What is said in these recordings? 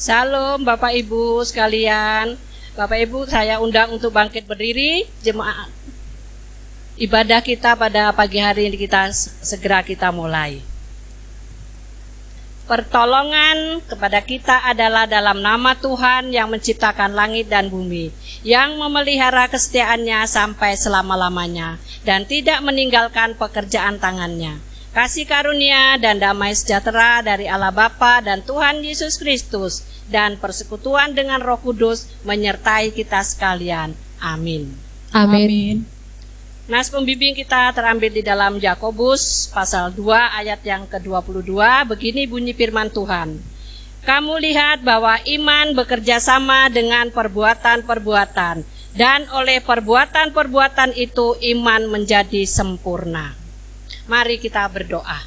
Salam Bapak Ibu sekalian. Bapak Ibu, saya undang untuk bangkit berdiri. Jemaat ibadah kita pada pagi hari ini segera kita mulai. Pertolongan kepada kita adalah dalam nama Tuhan yang menciptakan langit dan bumi, yang memelihara kesetiaannya sampai selama-lamanya dan tidak meninggalkan pekerjaan tangannya. Kasih karunia dan damai sejahtera dari Allah Bapa dan Tuhan Yesus Kristus dan persekutuan dengan Roh Kudus menyertai kita sekalian. Amin. Amin. Nas pembimbing kita terambil di dalam Yakobus pasal 2 ayat yang ke-22. Begini bunyi firman Tuhan. Kamu lihat bahwa iman bekerja sama dengan perbuatan-perbuatan, dan oleh perbuatan-perbuatan itu iman menjadi sempurna. Mari kita berdoa.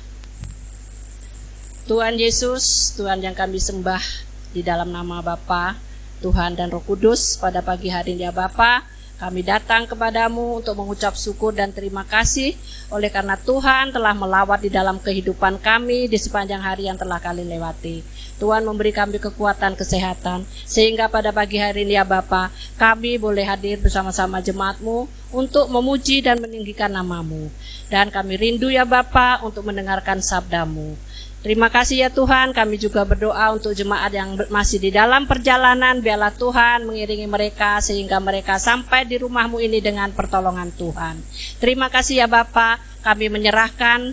Tuhan Yesus, Tuhan yang kami sembah di dalam nama Bapa, Tuhan dan Roh Kudus, pada pagi hari ini ya Bapa, kami datang kepadamu untuk mengucap syukur dan terima kasih oleh karena Tuhan telah melawat di dalam kehidupan kami di sepanjang hari yang telah kami lewati. Tuhan memberi kami kekuatan, kesehatan, sehingga pada pagi hari ini ya Bapa, kami boleh hadir bersama-sama jemaat-Mu untuk memuji dan meninggikan nama-Mu. Dan kami rindu ya Bapa untuk mendengarkan sabda-Mu. Terima kasih ya Tuhan, kami juga berdoa untuk jemaat yang masih di dalam perjalanan, biarlah Tuhan mengiringi mereka sehingga mereka sampai di rumah-Mu ini dengan pertolongan Tuhan. Terima kasih ya Bapa, kami menyerahkan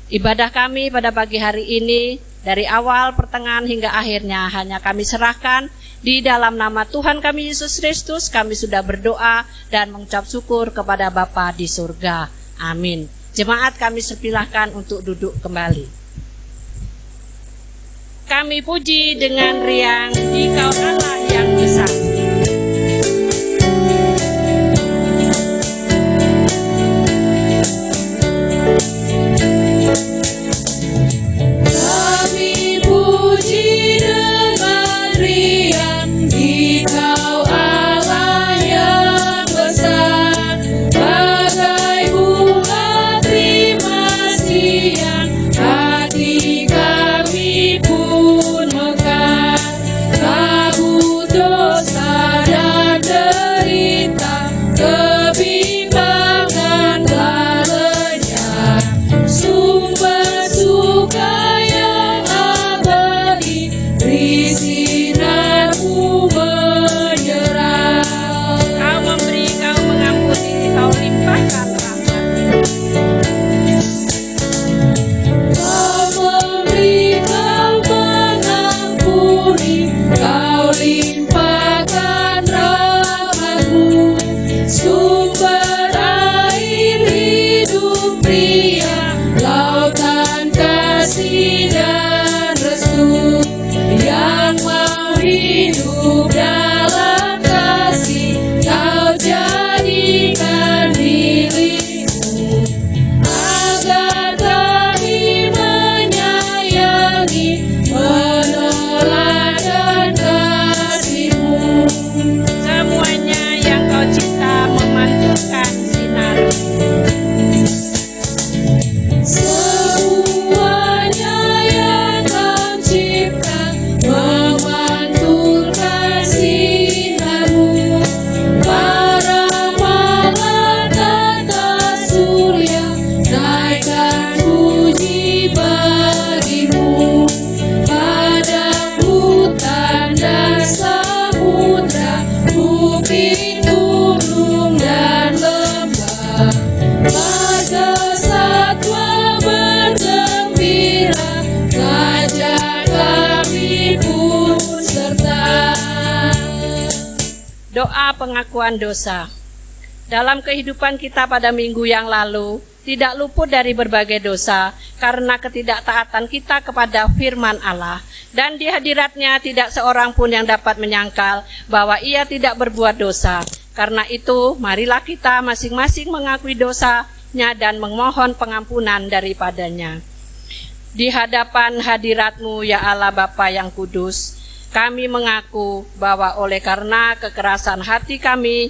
ibadah kami pada pagi hari ini, dari awal, pertengahan hingga akhirnya hanya kami serahkan di dalam nama Tuhan kami Yesus Kristus. Kami sudah berdoa dan mengucap syukur kepada Bapa di surga. Amin. Jemaat kami persilahkan untuk duduk kembali. Kami puji dengan riang, Dikau Allah yang besar. Doa pengakuan dosa. Dalam kehidupan kita pada minggu yang lalu, tidak luput dari berbagai dosa karena ketidaktaatan kita kepada firman Allah. Dan di hadiratnya tidak seorang pun yang dapat menyangkal bahwa ia tidak berbuat dosa. Karena itu, marilah kita masing-masing mengakui dosanya dan memohon pengampunan daripadanya. Di hadapan hadirat-Mu ya Allah Bapa yang kudus, kami mengaku bahwa oleh karena kekerasan hati kami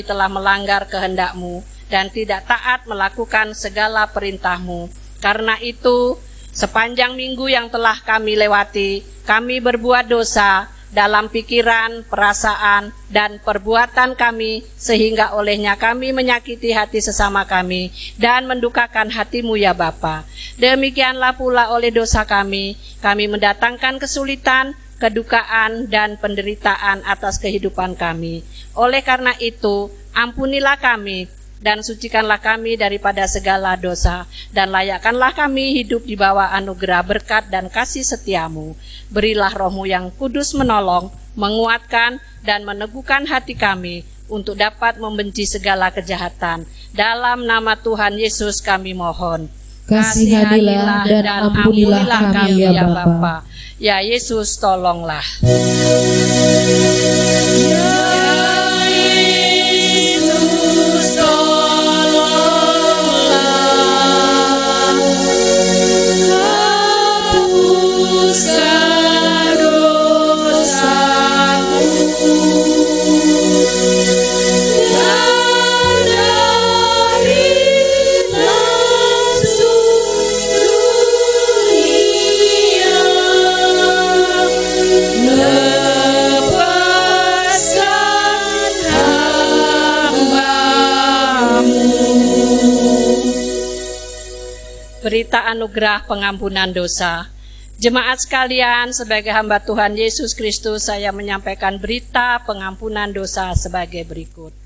telah melanggar kehendak-Mu dan tidak taat melakukan segala perintah-Mu. Karena itu, Sepanjang minggu yang telah kami lewati, kami berbuat dosa dalam pikiran, perasaan, dan perbuatan kami, sehingga olehnya kami menyakiti hati sesama kami dan mendukakan hati-Mu ya Bapa. Demikianlah pula oleh dosa kami mendatangkan kesulitan, kedukaan, dan penderitaan atas kehidupan kami. Oleh karena itu, ampunilah kami dan sucikanlah kami daripada segala dosa, dan layakkanlah kami hidup di bawah anugerah berkat dan kasih setia-Mu. Berilah Roh-Mu yang kudus menolong, menguatkan, dan meneguhkan hati kami untuk dapat membenci segala kejahatan. Dalam nama Tuhan Yesus kami mohon. Kasihanilah dan ampunilah kami ya Bapa. Ya Yesus, tolonglah. Berita anugerah pengampunan dosa. Jemaat sekalian, sebagai hamba Tuhan Yesus Kristus, saya menyampaikan berita pengampunan dosa sebagai berikut.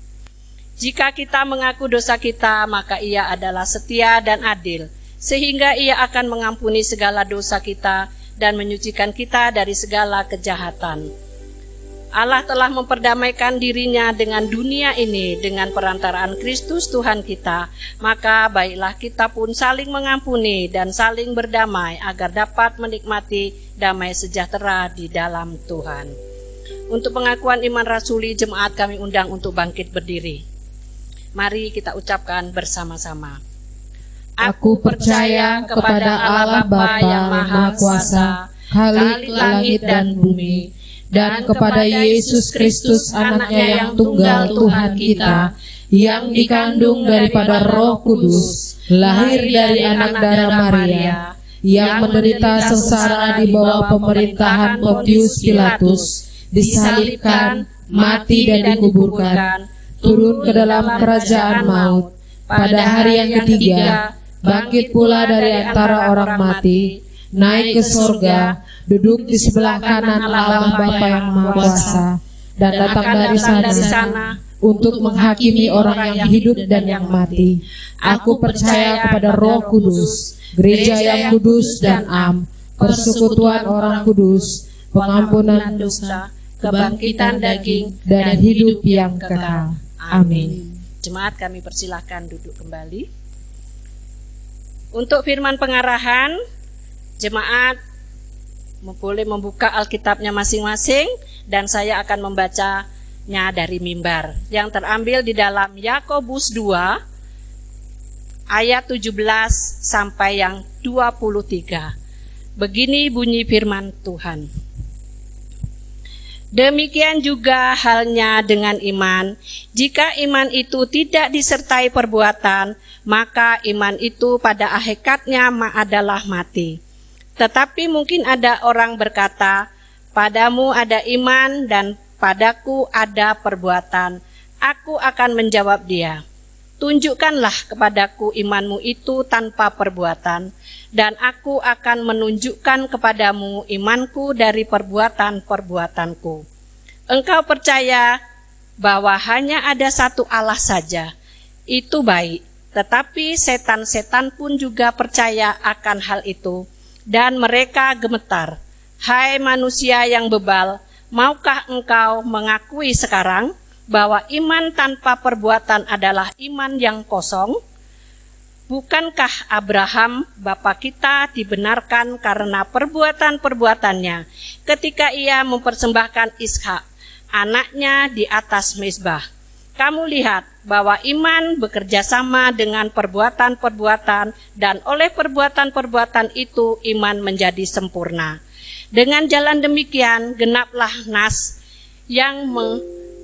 Jika kita mengaku dosa kita, maka Ia adalah setia dan adil, sehingga Ia akan mengampuni segala dosa kita dan menyucikan kita dari segala kejahatan. Allah telah memperdamaikan dirinya dengan dunia ini dengan perantaraan Kristus Tuhan kita, maka baiklah kita pun saling mengampuni dan saling berdamai agar dapat menikmati damai sejahtera di dalam Tuhan. Untuk pengakuan iman rasuli, jemaat kami undang untuk bangkit berdiri. Mari kita ucapkan bersama-sama. Aku percaya kepada Allah Bapa yang Maha Kuasa, Khalik langit dan bumi, dan kepada Yesus Kristus anaknya yang tunggal Tuhan kita, yang dikandung daripada Roh Kudus, lahir dari anak darah Maria, yang menderita sengsara di bawah pemerintahan Pontius Pilatus, disalibkan, mati dan dikuburkan, turun ke dalam kerajaan maut, pada hari yang ketiga, bangkit pula dari antara orang mati, naik ke sorga, duduk di sebelah kanan Allah Bapa yang Maha Kuasa, dan datang dari sana untuk menghakimi orang yang hidup dan yang mati. Aku percaya kepada Roh Kudus, gereja yang kudus dan am, persekutuan orang kudus, pengampunan dosa, kebangkitan daging, dan hidup yang kekal. Amin. Jemaat kami persilahkan duduk kembali. Untuk firman pengarahan, jemaat boleh membuka Alkitabnya masing-masing, dan saya akan membacanya dari mimbar yang terambil di dalam Yakobus 2 ayat 17 sampai yang 23. Begini bunyi firman Tuhan. Demikian juga halnya dengan iman. Jika iman itu tidak disertai perbuatan, maka iman itu pada hakikatnya adalah mati. Tetapi mungkin ada orang berkata, padamu ada iman dan padaku ada perbuatan. Aku akan menjawab dia, tunjukkanlah kepadaku imanmu itu tanpa perbuatan, dan aku akan menunjukkan kepadamu imanku dari perbuatan-perbuatanku. Engkau percaya bahwa hanya ada satu Allah saja, itu baik, tetapi setan-setan pun juga percaya akan hal itu, dan mereka gemetar. Hai manusia yang bebal, maukah engkau mengakui sekarang bahwa iman tanpa perbuatan adalah iman yang kosong? Bukankah Abraham bapa kita dibenarkan karena perbuatan-perbuatannya ketika ia mempersembahkan Ishak, anaknya, di atas mezbah? Kamu lihat bahwa iman bekerja sama dengan perbuatan-perbuatan, dan oleh perbuatan-perbuatan itu iman menjadi sempurna. Dengan jalan demikian genaplah nas yang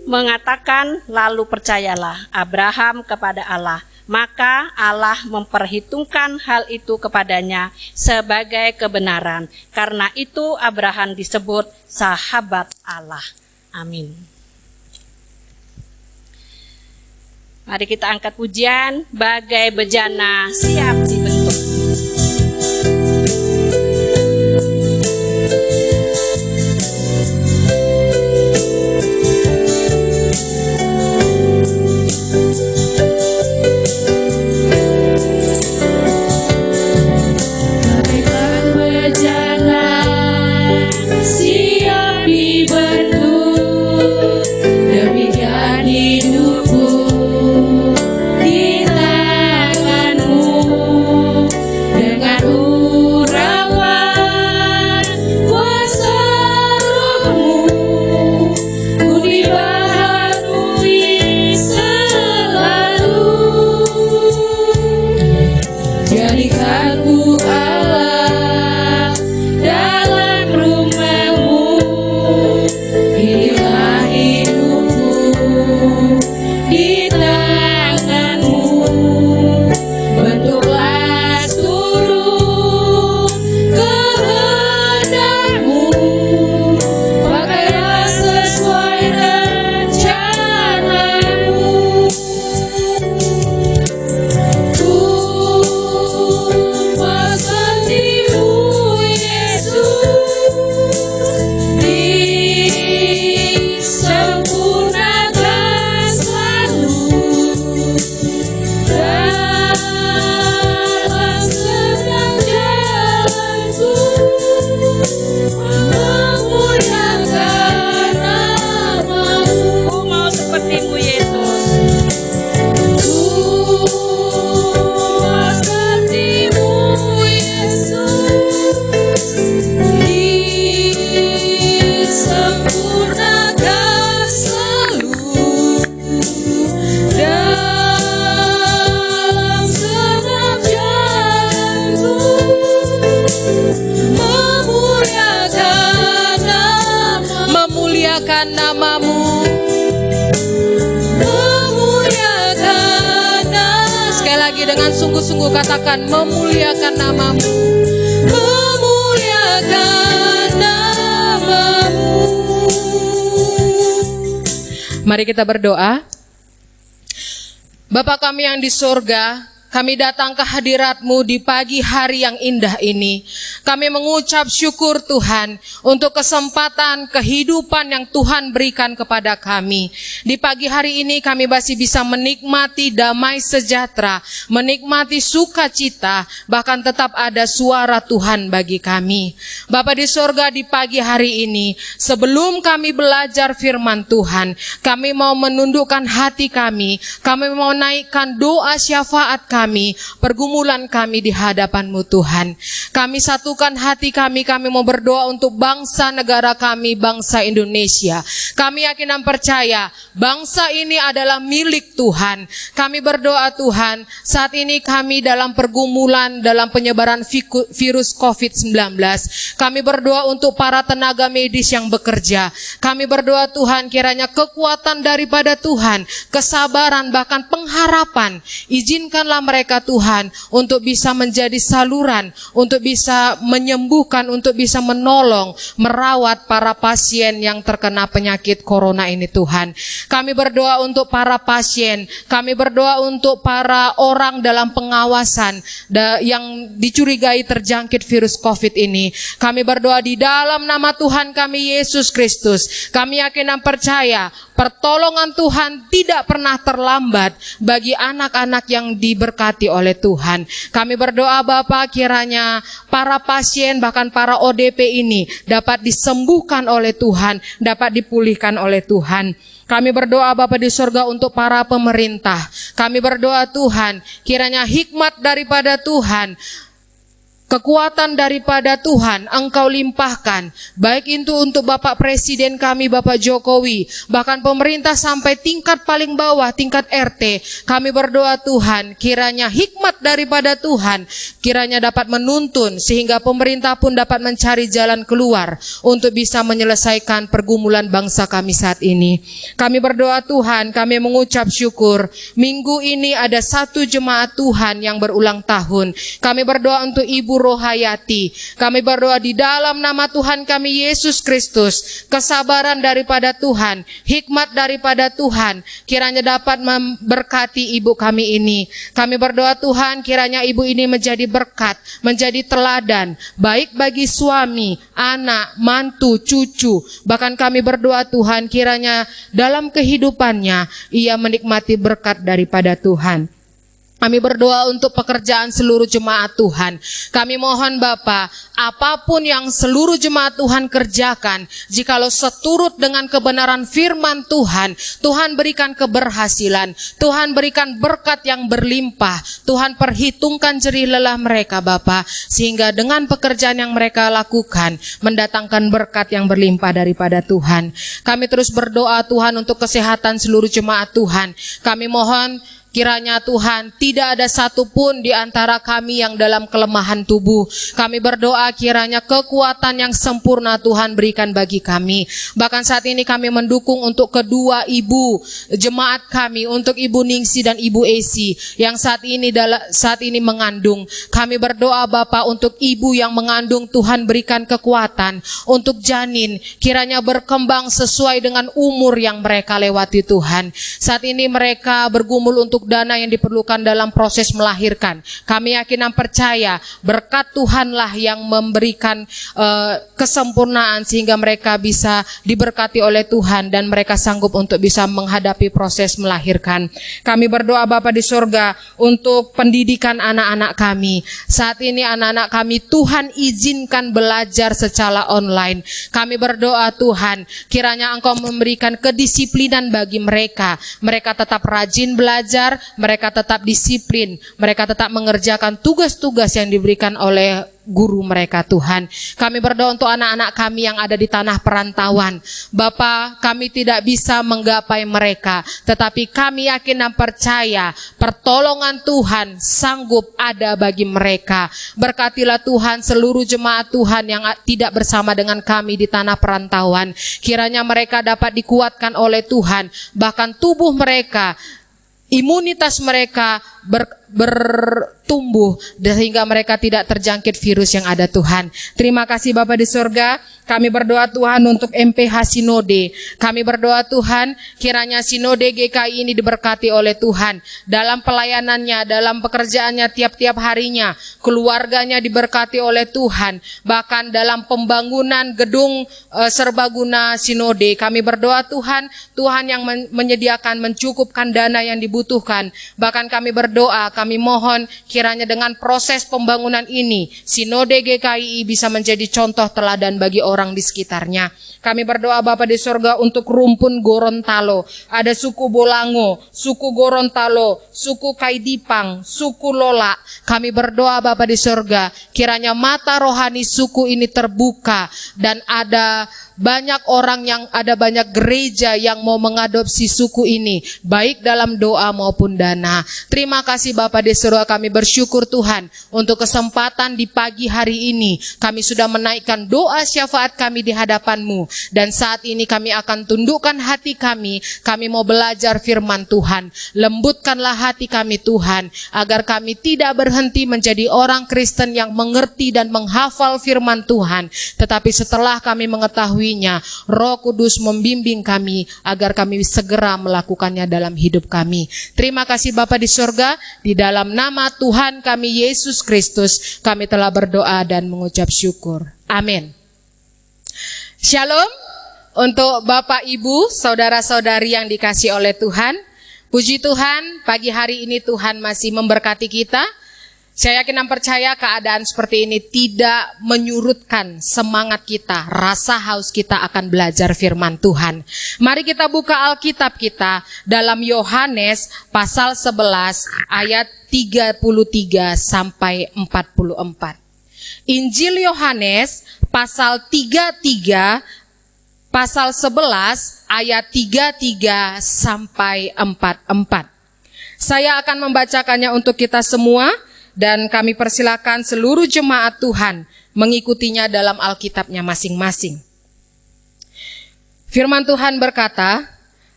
mengatakan, lalu percayalah Abraham kepada Allah, maka Allah memperhitungkan hal itu kepadanya sebagai kebenaran. Karena itu Abraham disebut sahabat Allah. Amin. Mari kita angkat pujian, bagai bejana siap dibentuk. Sungguh-sungguh katakan, memuliakan namamu, memuliakan namamu. Mari kita berdoa. Bapa kami yang di surga, kami datang ke hadirat-Mu di pagi hari yang indah ini. Kami mengucap syukur Tuhan untuk kesempatan kehidupan yang Tuhan berikan kepada kami. Di pagi hari ini kami masih bisa menikmati damai sejahtera, menikmati sukacita, bahkan tetap ada suara Tuhan bagi kami. Bapa di surga, di pagi hari ini, sebelum kami belajar firman Tuhan, kami mau menundukkan hati kami mau naikkan doa syafaat kami, pergumulan kami di hadapan-Mu Tuhan. Kami satukan hati kami mau berdoa untuk bangsa negara kami, bangsa Indonesia. Kami yakin dan percaya, bangsa ini adalah milik Tuhan. Kami berdoa Tuhan, saat ini kami dalam pergumulan, dalam penyebaran virus COVID-19. Kami berdoa untuk para tenaga medis yang bekerja. Kami berdoa Tuhan, kiranya kekuatan daripada Tuhan, kesabaran, bahkan pengharapan, izinkanlah mereka Tuhan untuk bisa menjadi saluran, untuk bisa menyembuhkan, untuk bisa menolong, merawat para pasien yang terkena penyakit corona ini Tuhan. Kami berdoa untuk para pasien, kami berdoa untuk para orang dalam pengawasan yang dicurigai terjangkit virus COVID ini. Kami berdoa di dalam nama Tuhan kami Yesus Kristus. Kami yakin dan percaya pertolongan Tuhan tidak pernah terlambat bagi anak-anak yang diberkati oleh Tuhan. Kami berdoa Bapa, kiranya para pasien bahkan para ODP ini dapat disembuhkan oleh Tuhan, dapat dipulihkan oleh Tuhan. Kami berdoa Bapa di surga untuk para pemerintah. Kami berdoa Tuhan, kiranya hikmat daripada Tuhan, Kekuatan daripada Tuhan Engkau limpahkan, baik itu untuk Bapak Presiden kami, Bapak Jokowi, bahkan pemerintah sampai tingkat paling bawah, tingkat RT. Kami berdoa Tuhan, kiranya hikmat daripada Tuhan, kiranya dapat menuntun, sehingga pemerintah pun dapat mencari jalan keluar untuk bisa menyelesaikan pergumulan bangsa kami saat ini. Kami berdoa Tuhan, kami mengucap syukur, minggu ini ada satu jemaat Tuhan yang berulang tahun. Kami berdoa untuk Ibu Rohayati. Kami berdoa di dalam nama Tuhan kami Yesus Kristus, kesabaran daripada Tuhan, hikmat daripada Tuhan, kiranya dapat memberkati ibu kami ini. Kami berdoa Tuhan, kiranya ibu ini menjadi berkat, menjadi teladan, baik bagi suami, anak, mantu, cucu. Bahkan kami berdoa Tuhan, kiranya dalam kehidupannya ia menikmati berkat daripada Tuhan. Kami berdoa untuk pekerjaan seluruh jemaat Tuhan. Kami mohon Bapa, apapun yang seluruh jemaat Tuhan kerjakan, jikalau seturut dengan kebenaran firman Tuhan, Tuhan berikan keberhasilan, Tuhan berikan berkat yang berlimpah, Tuhan perhitungkan jerih lelah mereka Bapa, sehingga dengan pekerjaan yang mereka lakukan, mendatangkan berkat yang berlimpah daripada Tuhan. Kami terus berdoa Tuhan untuk kesehatan seluruh jemaat Tuhan. Kami mohon kiranya Tuhan tidak ada satupun di antara kami yang dalam kelemahan tubuh. Kami berdoa kiranya kekuatan yang sempurna Tuhan berikan bagi kami. Bahkan saat ini kami mendukung untuk kedua ibu jemaat kami, untuk Ibu Ningsi dan Ibu Esi yang saat ini mengandung. Kami berdoa Bapa untuk ibu yang mengandung, Tuhan berikan kekuatan untuk janin, kiranya berkembang sesuai dengan umur yang mereka lewati Tuhan. Saat ini mereka bergumul untuk dana yang diperlukan dalam proses melahirkan. Kami yakin dan percaya berkat Tuhanlah yang memberikan kesempurnaan sehingga mereka bisa diberkati oleh Tuhan dan mereka sanggup untuk bisa menghadapi proses melahirkan. Kami berdoa Bapa di surga untuk pendidikan anak-anak kami. Saat ini anak-anak kami Tuhan izinkan belajar secara online. Kami berdoa Tuhan, kiranya Engkau memberikan kedisiplinan bagi mereka. Mereka tetap rajin belajar, mereka tetap disiplin, mereka tetap mengerjakan tugas-tugas yang diberikan oleh guru mereka Tuhan. Kami berdoa untuk anak-anak kami yang ada di tanah perantauan. Bapa, kami tidak bisa menggapai mereka, tetapi kami yakin dan percaya pertolongan Tuhan sanggup ada bagi mereka. Berkatilah Tuhan seluruh jemaat Tuhan yang tidak bersama dengan kami di tanah perantauan. Kiranya mereka dapat dikuatkan oleh Tuhan, bahkan tubuh mereka, imunitas mereka bertumbuh sehingga mereka tidak terjangkit virus yang ada Tuhan. Terima kasih Bapa di surga. Kami berdoa Tuhan untuk MPH Sinode. Kami berdoa Tuhan kiranya Sinode GKI ini diberkati oleh Tuhan dalam pelayanannya, dalam pekerjaannya tiap-tiap harinya, keluarganya diberkati oleh Tuhan, bahkan dalam pembangunan gedung serbaguna Sinode. Kami berdoa Tuhan yang menyediakan, mencukupkan dana yang dibutuhkan. Bahkan kami berdoa, kami mohon kiranya dengan proses pembangunan ini Sinode GKI bisa menjadi contoh teladan bagi orang di sekitarnya. Kami berdoa Bapa di surga untuk rumpun Gorontalo. Ada suku Bolango, suku Gorontalo, suku Kaidipang, suku Lola. Kami berdoa Bapa di surga, kiranya mata rohani suku ini terbuka dan ada banyak orang ada banyak gereja yang mau mengadopsi suku ini, baik dalam doa maupun dana. Terima kasih Bapa di surga, kami bersyukur Tuhan untuk kesempatan di pagi hari ini. Kami sudah menaikkan doa syafaat kami di hadapan-Mu, dan saat ini kami akan tundukkan hati kami mau belajar firman Tuhan. Lembutkanlah hati kami Tuhan, agar kami tidak berhenti menjadi orang Kristen yang mengerti dan menghafal firman Tuhan, tetapi setelah kami mengetahui Roh Kudus membimbing kami agar kami segera melakukannya dalam hidup kami. Terima kasih Bapa di surga, di dalam nama Tuhan kami Yesus Kristus kami telah berdoa dan mengucap syukur. Amin. Shalom untuk Bapak Ibu, saudara-saudari yang dikasihi oleh Tuhan. Puji Tuhan, pagi hari ini Tuhan masih memberkati kita. Saya yakin dan percaya keadaan seperti ini tidak menyurutkan semangat kita, rasa haus kita akan belajar firman Tuhan. Mari kita buka Alkitab kita dalam Yohanes pasal 11 ayat 33 sampai 44. Injil Yohanes pasal 33, pasal 11 ayat 33 sampai 44. Saya akan membacakannya untuk kita semua dan kami persilakan seluruh jemaat Tuhan mengikutinya dalam Alkitabnya masing-masing. Firman Tuhan berkata,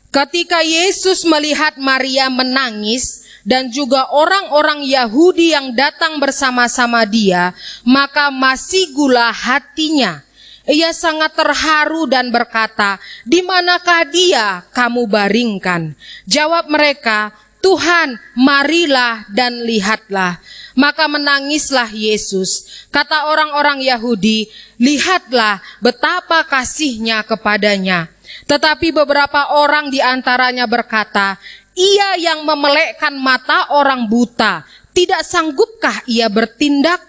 ketika Yesus melihat Maria menangis dan juga orang-orang Yahudi yang datang bersama-sama dia, maka masih gula hatinya. Ia sangat terharu dan berkata, "Di manakah dia kamu baringkan?" Jawab mereka, "Tuhan, marilah dan lihatlah." Maka menangislah Yesus. Kata orang-orang Yahudi, "Lihatlah betapa kasihnya kepadanya." Tetapi beberapa orang di antaranya berkata, "Ia yang memelekkan mata orang buta, tidak sanggupkah ia bertindak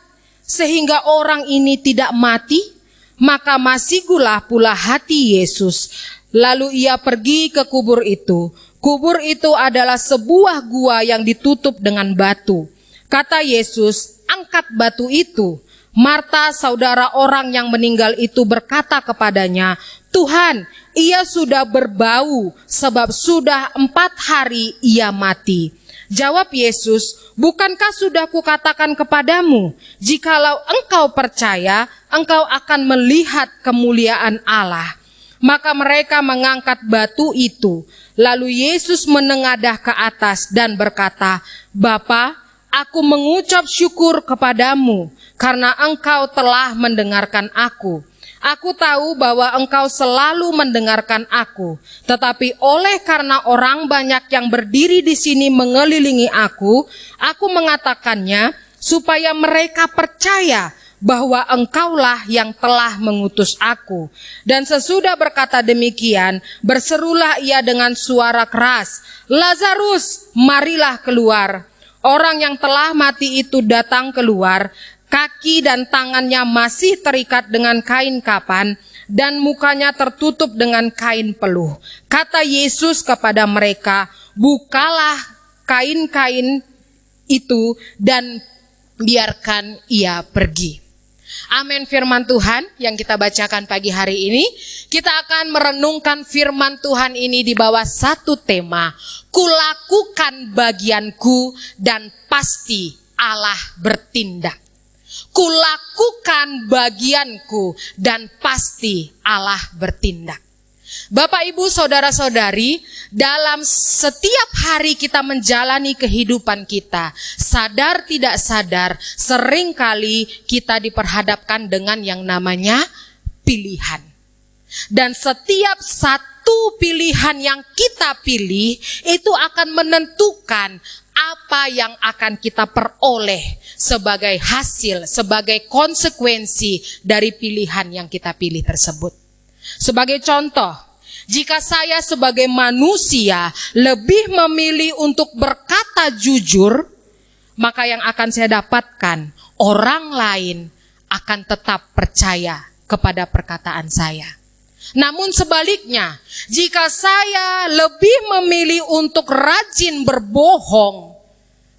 sehingga orang ini tidak mati?" Maka masih gula pula hati Yesus. Lalu ia pergi ke kubur itu. Kubur itu adalah sebuah gua yang ditutup dengan batu. Kata Yesus, "Angkat batu itu." Marta, saudara orang yang meninggal itu, berkata kepadanya, "Tuhan, ia sudah berbau sebab sudah 4 hari ia mati." Jawab Yesus, "Bukankah sudah kukatakan kepadamu, jikalau engkau percaya, engkau akan melihat kemuliaan Allah." Maka mereka mengangkat batu itu. Lalu Yesus menengadah ke atas dan berkata, "Bapa, aku mengucap syukur kepadamu karena engkau telah mendengarkan aku. Aku tahu bahwa engkau selalu mendengarkan aku, tetapi oleh karena orang banyak yang berdiri di sini mengelilingi aku mengatakannya supaya mereka percaya bahwa engkaulah yang telah mengutus aku." Dan sesudah berkata demikian, berserulah ia dengan suara keras, "Lazarus, marilah keluar." Orang yang telah mati itu datang keluar, kaki dan tangannya masih terikat dengan kain kapan, dan mukanya tertutup dengan kain peluh. Kata Yesus kepada mereka, "Bukalah kain-kain itu dan biarkan ia pergi." Amin. Firman Tuhan yang kita bacakan pagi hari ini, kita akan merenungkan firman Tuhan ini di bawah satu tema, kulakukan bagianku dan pasti Allah bertindak. Kulakukan bagianku dan pasti Allah bertindak. Bapak, Ibu, saudara-saudari, dalam setiap hari kita menjalani kehidupan kita, sadar tidak sadar, seringkali kita diperhadapkan dengan yang namanya pilihan. Dan setiap satu pilihan yang kita pilih, itu akan menentukan apa yang akan kita peroleh sebagai hasil, sebagai konsekuensi dari pilihan yang kita pilih tersebut. Sebagai contoh, jika saya sebagai manusia lebih memilih untuk berkata jujur, maka yang akan saya dapatkan, orang lain akan tetap percaya kepada perkataan saya. Namun sebaliknya, jika saya lebih memilih untuk rajin berbohong,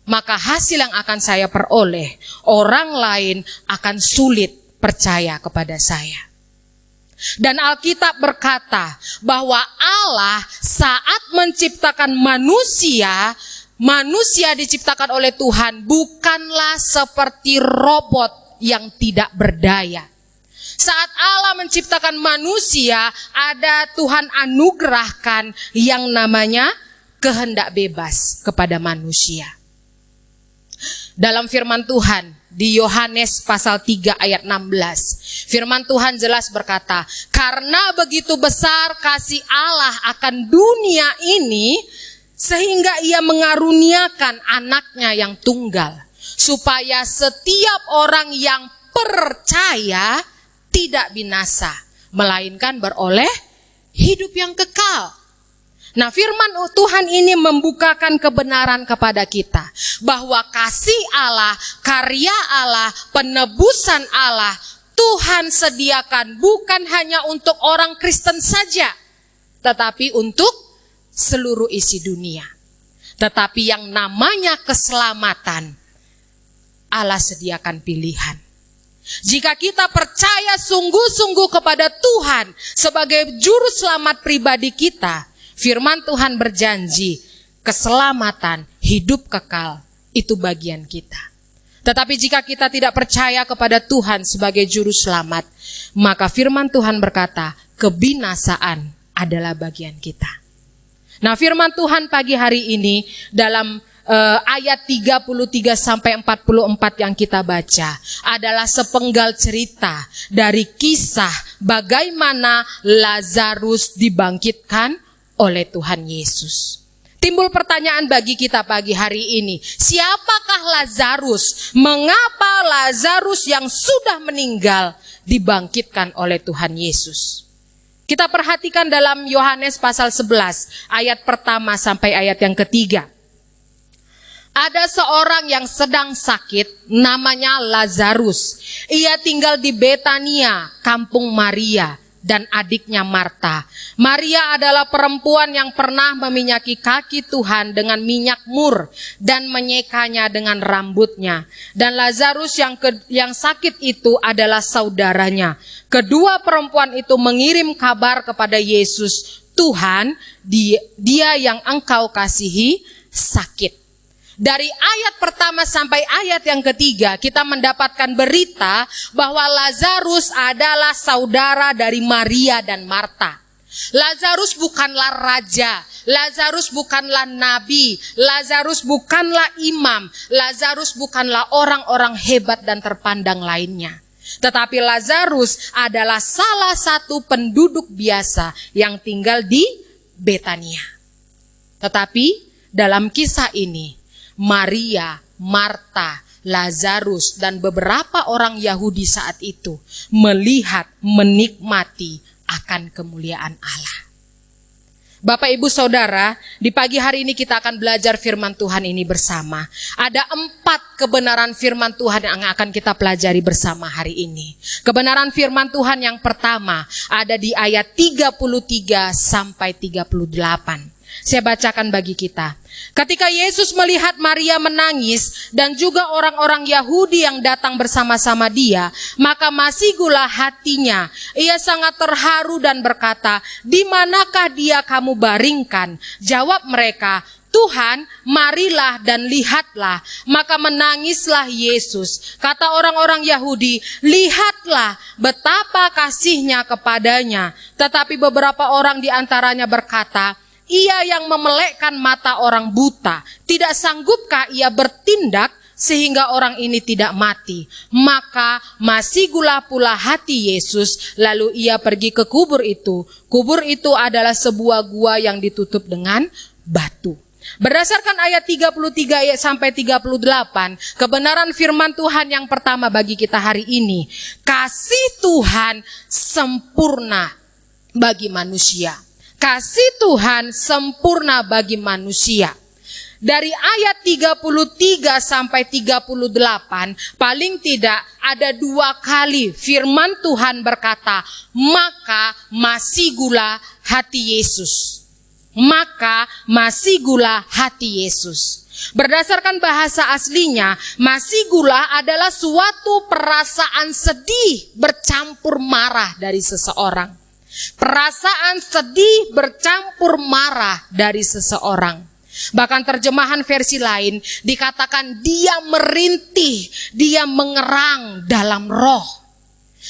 maka hasil yang akan saya peroleh, orang lain akan sulit percaya kepada saya. Dan Alkitab berkata bahwa Allah saat menciptakan manusia, manusia diciptakan oleh Tuhan bukanlah seperti robot yang tidak berdaya. Saat Allah menciptakan manusia, ada Tuhan anugerahkan yang namanya kehendak bebas kepada manusia. Dalam firman Tuhan di Yohanes pasal 3 ayat 16, firman Tuhan jelas berkata, "Karena begitu besar kasih Allah akan dunia ini, sehingga ia mengaruniakan anaknya yang tunggal, supaya setiap orang yang percaya tidak binasa, melainkan beroleh hidup yang kekal." Nah, firman Tuhan ini membukakan kebenaran kepada kita bahwa kasih Allah, karya Allah, penebusan Allah, Tuhan sediakan bukan hanya untuk orang Kristen saja, tetapi untuk seluruh isi dunia. Tetapi yang namanya keselamatan, Allah sediakan pilihan. Jika kita percaya sungguh-sungguh kepada Tuhan sebagai juru selamat pribadi kita, firman Tuhan berjanji keselamatan, hidup kekal, itu bagian kita. Tetapi jika kita tidak percaya kepada Tuhan sebagai juru selamat, maka firman Tuhan berkata, kebinasaan adalah bagian kita. Nah, firman Tuhan pagi hari ini dalam ayat 33 sampai 44 yang kita baca adalah sepenggal cerita dari kisah bagaimana Lazarus dibangkitkan oleh Tuhan Yesus. Timbul pertanyaan bagi kita pagi hari ini, siapakah Lazarus? Mengapa Lazarus yang sudah meninggal dibangkitkan oleh Tuhan Yesus? Kita perhatikan dalam Yohanes pasal 11 ayat pertama sampai ayat yang ketiga. Ada seorang yang sedang sakit, namanya Lazarus. Ia tinggal di Betania, kampung Maria dan adiknya Marta. Maria adalah perempuan yang pernah meminyaki kaki Tuhan dengan minyak mur dan menyekanya dengan rambutnya. Dan Lazarus yang sakit itu adalah saudaranya. Kedua perempuan itu mengirim kabar kepada Yesus, Tuhan, dia yang engkau kasihi sakit. Dari ayat pertama sampai ayat yang ketiga, kita mendapatkan berita bahwa Lazarus adalah saudara dari Maria dan Marta. Lazarus bukanlah raja, Lazarus bukanlah nabi, Lazarus bukanlah imam, Lazarus bukanlah orang-orang hebat dan terpandang lainnya. Tetapi Lazarus adalah salah satu penduduk biasa yang tinggal di Betania. Tetapi dalam kisah ini, Maria, Marta, Lazarus, dan beberapa orang Yahudi saat itu melihat, menikmati akan kemuliaan Allah. Bapak, Ibu, Saudara, di pagi hari ini kita akan belajar firman Tuhan ini bersama. Ada 4 kebenaran firman Tuhan yang akan kita pelajari bersama hari ini. Kebenaran firman Tuhan yang pertama ada di ayat 33 sampai 38. Saya bacakan bagi kita. Ketika Yesus melihat Maria menangis dan juga orang-orang Yahudi yang datang bersama-sama dia, maka masih gula hatinya. Ia sangat terharu dan berkata, "Di manakah dia kamu baringkan?" Jawab mereka, "Tuhan, marilah dan lihatlah." Maka menangislah Yesus. Kata orang-orang Yahudi, "Lihatlah betapa kasihnya kepadanya." Tetapi beberapa orang di antaranya berkata, "Ia yang memelekkan mata orang buta, tidak sanggupkah ia bertindak sehingga orang ini tidak mati?" Maka masih gula pula hati Yesus, lalu ia pergi ke kubur itu. Kubur itu adalah sebuah gua yang ditutup dengan batu. Berdasarkan ayat 33 sampai 38, kebenaran firman Tuhan yang pertama bagi kita hari ini, kasih Tuhan sempurna bagi manusia. Kasih Tuhan sempurna bagi manusia. Dari ayat 33 sampai 38, paling tidak ada 2 kali firman Tuhan berkata, maka masih gula hati Yesus. Maka masih gula hati Yesus. Berdasarkan bahasa aslinya, masih gula adalah suatu perasaan sedih bercampur marah dari seseorang. Perasaan sedih bercampur marah dari seseorang. Bahkan terjemahan versi lain dikatakan dia merintih, dia mengerang dalam roh.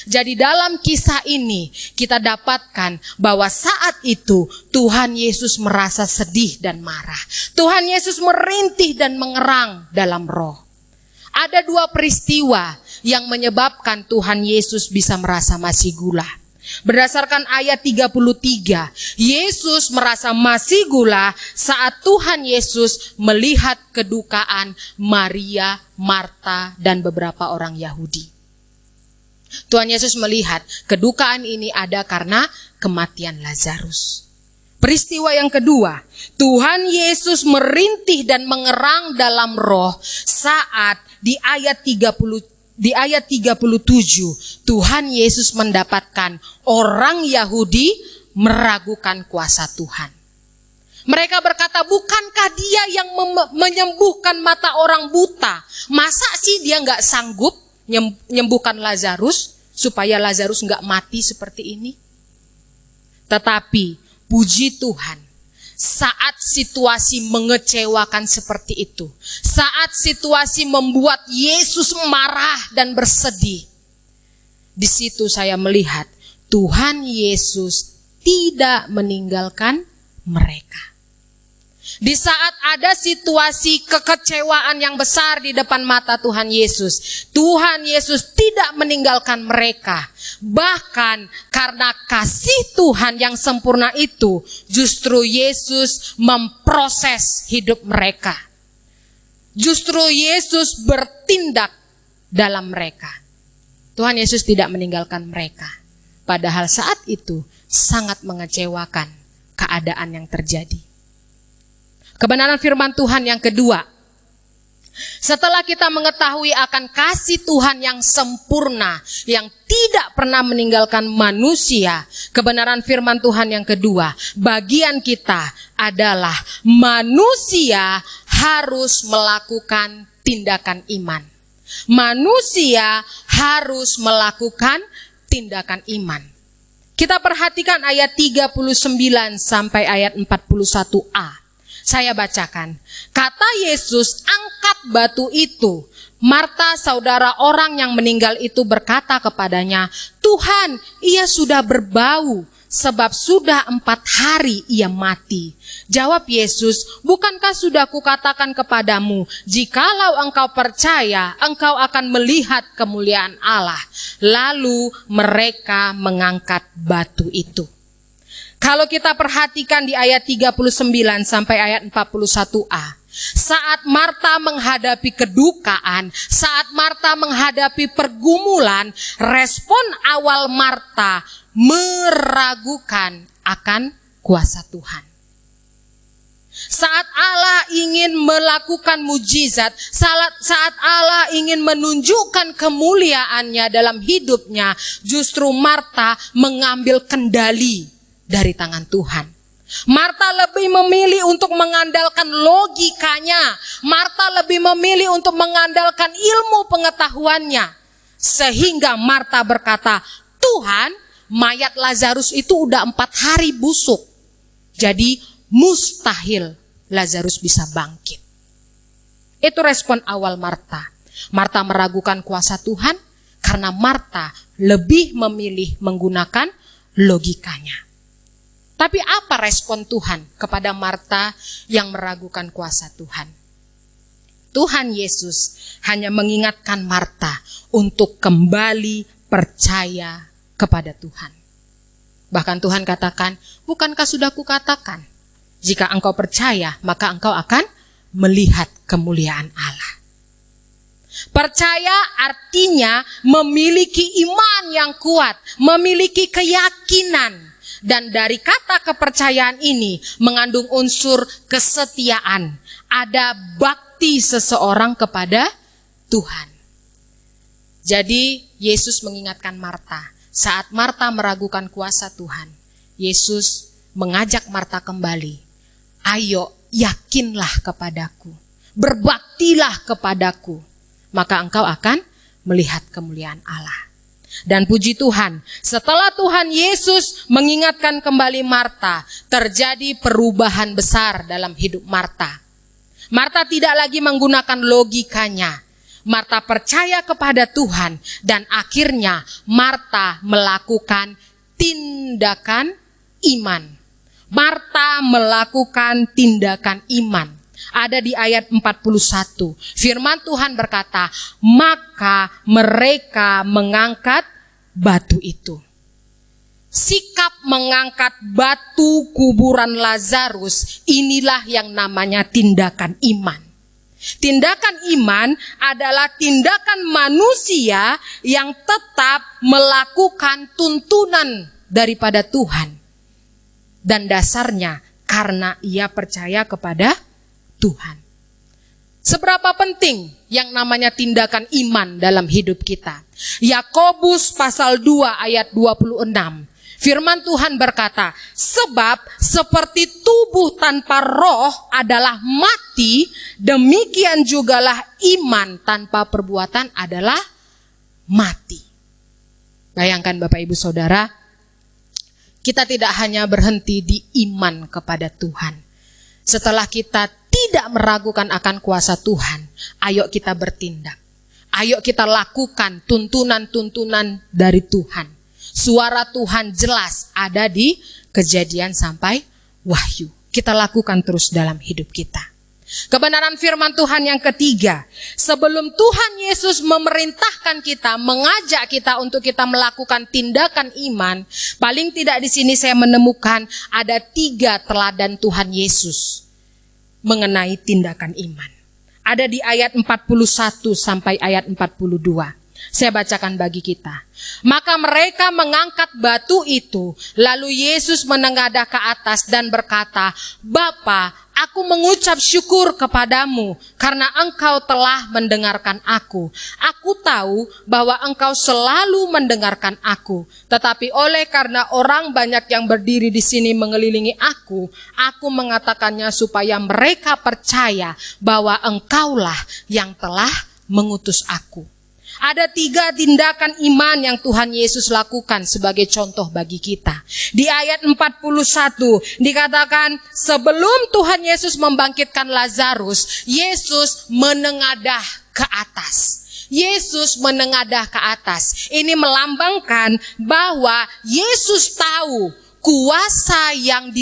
Jadi dalam kisah ini kita dapatkan bahwa saat itu Tuhan Yesus merasa sedih dan marah. Tuhan Yesus merintih dan mengerang dalam roh. Ada 2 peristiwa yang menyebabkan Tuhan Yesus bisa merasa masih gula. Berdasarkan ayat 33, Yesus merasa masih gula saat Tuhan Yesus melihat kedukaan Maria, Marta, dan beberapa orang Yahudi. Tuhan Yesus melihat kedukaan ini ada karena kematian Lazarus. Peristiwa yang kedua, Tuhan Yesus merintih dan mengerang dalam roh saat di ayat 37, Tuhan Yesus mendapatkan orang Yahudi meragukan kuasa Tuhan. Mereka berkata, bukankah dia yang menyembuhkan mata orang buta? Masa sih dia nggak sanggup? nyembuhkan Lazarus supaya Lazarus nggak mati seperti ini. Tetapi puji Tuhan, saat situasi mengecewakan seperti itu, saat situasi membuat Yesus marah dan bersedih, di situ saya melihat Tuhan Yesus tidak meninggalkan mereka. Di saat ada situasi kekecewaan yang besar di depan mata Tuhan Yesus tidak meninggalkan mereka. Bahkan karena kasih Tuhan yang sempurna itu, justru Yesus memproses hidup mereka. Justru Yesus bertindak dalam mereka. Tuhan Yesus tidak meninggalkan mereka. Padahal saat itu sangat mengecewakan keadaan yang terjadi. Kebenaran firman Tuhan yang kedua, setelah kita mengetahui akan kasih Tuhan yang sempurna, yang tidak pernah meninggalkan manusia, kebenaran firman Tuhan yang kedua, bagian kita adalah manusia harus melakukan tindakan iman. Manusia harus melakukan tindakan iman. Kita perhatikan ayat 39 sampai ayat 41a. Saya bacakan. Kata Yesus, angkat batu itu. Marta, saudara orang yang meninggal itu, berkata kepadanya, Tuhan, ia sudah berbau, sebab sudah 4 hari ia mati. Jawab Yesus, bukankah sudah kukatakan kepadamu, jikalau engkau percaya, engkau akan melihat kemuliaan Allah. Lalu mereka mengangkat batu itu. Kalau kita perhatikan di ayat 39 sampai ayat 41a. Saat Marta menghadapi kedukaan, saat Marta menghadapi pergumulan, respon awal Marta meragukan akan kuasa Tuhan. Saat Allah ingin melakukan mujizat, saat Allah ingin menunjukkan kemuliaannya dalam hidupnya, justru Marta mengambil kendali dari tangan Tuhan. Marta lebih memilih untuk mengandalkan logikanya. Marta lebih memilih untuk mengandalkan ilmu pengetahuannya. Sehingga Marta berkata, Tuhan, mayat Lazarus itu udah 4 hari busuk. Jadi mustahil Lazarus bisa bangkit. Itu respon awal Marta. Marta meragukan kuasa Tuhan karena Marta lebih memilih menggunakan logikanya. Tapi apa respon Tuhan kepada Marta yang meragukan kuasa Tuhan? Tuhan Yesus hanya mengingatkan Marta untuk kembali percaya kepada Tuhan. Bahkan Tuhan katakan, bukankah sudah kukatakan, jika engkau percaya, maka engkau akan melihat kemuliaan Allah. Percaya artinya memiliki iman yang kuat, memiliki keyakinan. Dan dari kata kepercayaan ini mengandung unsur kesetiaan. Ada bakti seseorang kepada Tuhan. Jadi Yesus mengingatkan Marta. Saat Marta meragukan kuasa Tuhan, Yesus mengajak Marta kembali. Ayo, yakinlah kepadaku. Berbaktilah kepadaku. Maka engkau akan melihat kemuliaan Allah. Dan puji Tuhan, setelah Tuhan Yesus mengingatkan kembali Marta, terjadi perubahan besar dalam hidup Marta. Marta tidak lagi menggunakan logikanya. Marta percaya kepada Tuhan dan akhirnya Marta melakukan tindakan iman. Marta melakukan tindakan iman. Ada di ayat 41. Firman Tuhan berkata, maka mereka mengangkat batu itu. Sikap mengangkat batu kuburan Lazarus, inilah yang namanya tindakan iman. Tindakan iman adalah tindakan manusia yang tetap melakukan tuntunan daripada Tuhan. Dan dasarnya karena ia percaya kepada Tuhan. Seberapa penting yang namanya tindakan iman dalam hidup kita? Yakobus pasal 2 ayat 26. Firman Tuhan berkata, sebab seperti tubuh tanpa roh adalah mati, demikian jugalah iman tanpa perbuatan adalah mati. Bayangkan Bapak Ibu Saudara, kita tidak hanya berhenti di iman kepada Tuhan. Setelah kita tidak meragukan akan kuasa Tuhan, ayo kita bertindak. Ayo kita lakukan tuntunan-tuntunan dari Tuhan. Suara Tuhan jelas ada di Kejadian sampai Wahyu. Kita lakukan terus dalam hidup kita. Kebenaran firman Tuhan yang ketiga, sebelum Tuhan Yesus memerintahkan kita, mengajak kita untuk kita melakukan tindakan iman, paling tidak di sini saya menemukan ada 3 teladan Tuhan Yesus mengenai tindakan iman. Ada di ayat 41 sampai ayat 42. Saya bacakan bagi kita. Maka mereka mengangkat batu itu, lalu Yesus menengadah ke atas dan berkata, Bapa, aku mengucap syukur kepadamu karena engkau telah mendengarkan aku. Aku tahu bahwa engkau selalu mendengarkan aku. Tetapi oleh karena orang banyak yang berdiri di sini mengelilingi aku mengatakannya supaya mereka percaya bahwa engkaulah yang telah mengutus aku. Ada 3 tindakan iman yang Tuhan Yesus lakukan sebagai contoh bagi kita. Di ayat 41 dikatakan sebelum Tuhan Yesus membangkitkan Lazarus, Yesus menengadah ke atas. Yesus menengadah ke atas. Ini melambangkan bahwa Yesus tahu kuasa yang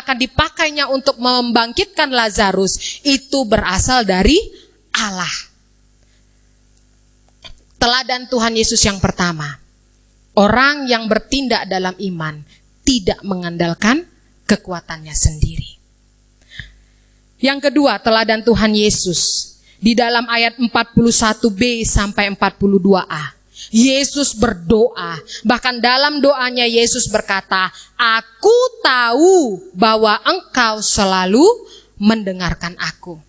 akan dipakainya untuk membangkitkan Lazarus itu berasal dari Allah. Teladan Tuhan Yesus yang pertama, orang yang bertindak dalam iman tidak mengandalkan kekuatannya sendiri. Yang kedua, teladan Tuhan Yesus di dalam ayat 41b sampai 42a. Yesus berdoa, bahkan dalam doanya Yesus berkata, aku tahu bahwa engkau selalu mendengarkan aku.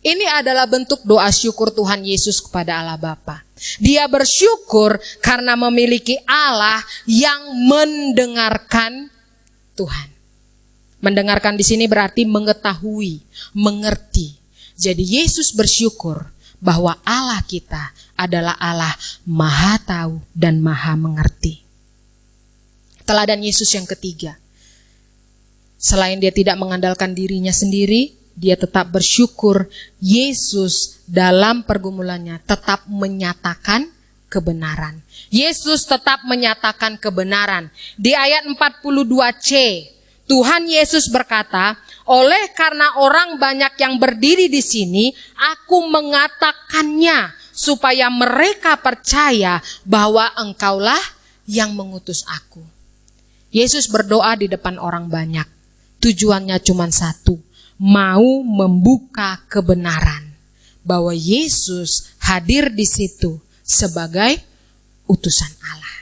Ini adalah bentuk doa syukur Tuhan Yesus kepada Allah Bapa. Dia bersyukur karena memiliki Allah yang mendengarkan Tuhan. Mendengarkan di sini berarti mengetahui, mengerti. Jadi Yesus bersyukur bahwa Allah kita adalah Allah Maha Tahu dan Maha Mengerti. Teladan Yesus yang ketiga. Selain dia tidak mengandalkan dirinya sendiri, dia tetap bersyukur Yesus dalam pergumulannya tetap menyatakan kebenaran. Yesus tetap menyatakan kebenaran. Di ayat 42c, Tuhan Yesus berkata, oleh karena orang banyak yang berdiri di sini, aku mengatakannya supaya mereka percaya bahwa engkaulah yang mengutus aku. Yesus berdoa di depan orang banyak. Tujuannya cuma satu, mau membuka kebenaran bahwa Yesus hadir di situ sebagai utusan Allah.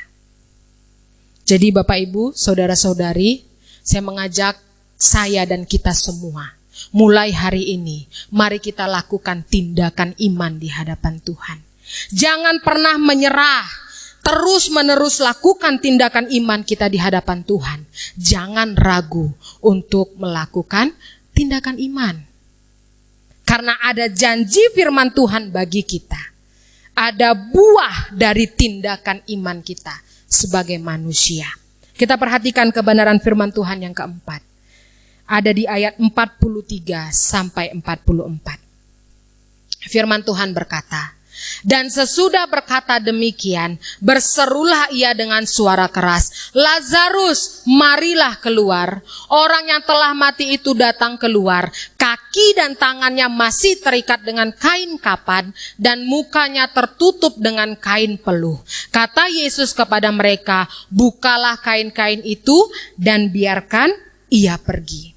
Jadi Bapak Ibu, saudara-saudari, saya mengajak saya dan kita semua, mulai hari ini, mari kita lakukan tindakan iman di hadapan Tuhan. Jangan pernah menyerah, terus-menerus lakukan tindakan iman kita di hadapan Tuhan. Jangan ragu untuk melakukan tindakan iman. Karena ada janji firman Tuhan bagi kita. Ada buah dari tindakan iman kita sebagai manusia. Kita perhatikan kebenaran firman Tuhan yang keempat. Ada di ayat 43 sampai 44. Firman Tuhan berkata, dan sesudah berkata demikian, berserulah ia dengan suara keras, Lazarus, marilah keluar. Orang yang telah mati itu datang keluar. Kaki dan tangannya masih terikat dengan kain kapan, dan mukanya tertutup dengan kain peluh. Kata Yesus kepada mereka, bukalah kain-kain itu dan biarkan ia pergi.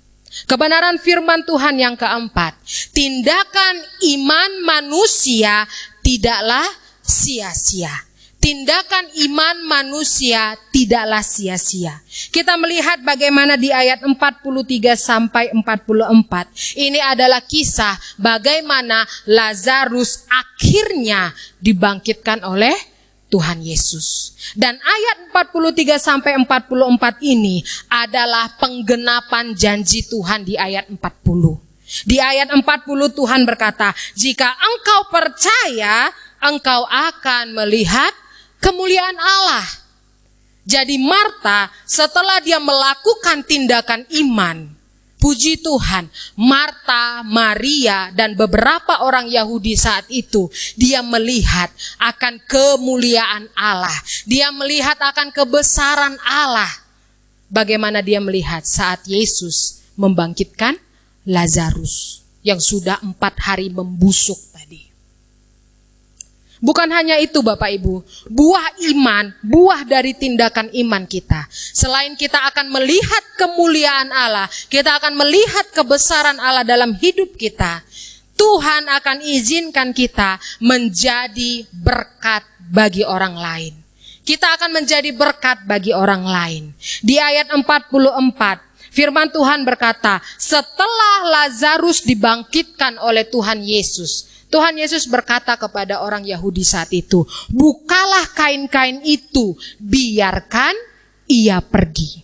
Kebenaran firman Tuhan yang keempat, tindakan iman manusia tidaklah sia-sia. Tindakan iman manusia tidaklah sia-sia. Kita melihat bagaimana di ayat 43 sampai 44. Ini adalah kisah bagaimana Lazarus akhirnya dibangkitkan oleh Tuhan Yesus. Dan ayat 43 sampai 44 ini adalah penggenapan janji Tuhan di ayat 40. Di ayat 40 Tuhan berkata, jika engkau percaya, engkau akan melihat kemuliaan Allah. Jadi Marta setelah dia melakukan tindakan iman, puji Tuhan, Marta, Maria, dan beberapa orang Yahudi saat itu, dia melihat akan kemuliaan Allah. Dia melihat akan kebesaran Allah. Bagaimana dia melihat saat Yesus membangkitkan Lazarus yang sudah 4 hari membusuk tadi. Bukan hanya itu Bapak Ibu, buah iman, buah dari tindakan iman kita. Selain kita akan melihat kemuliaan Allah, kita akan melihat kebesaran Allah dalam hidup kita, Tuhan akan izinkan kita menjadi berkat bagi orang lain. Kita akan menjadi berkat bagi orang lain. Di ayat 44, firman Tuhan berkata, setelah Lazarus dibangkitkan oleh Tuhan Yesus, Tuhan Yesus berkata kepada orang Yahudi saat itu, bukalah kain-kain itu, biarkan ia pergi.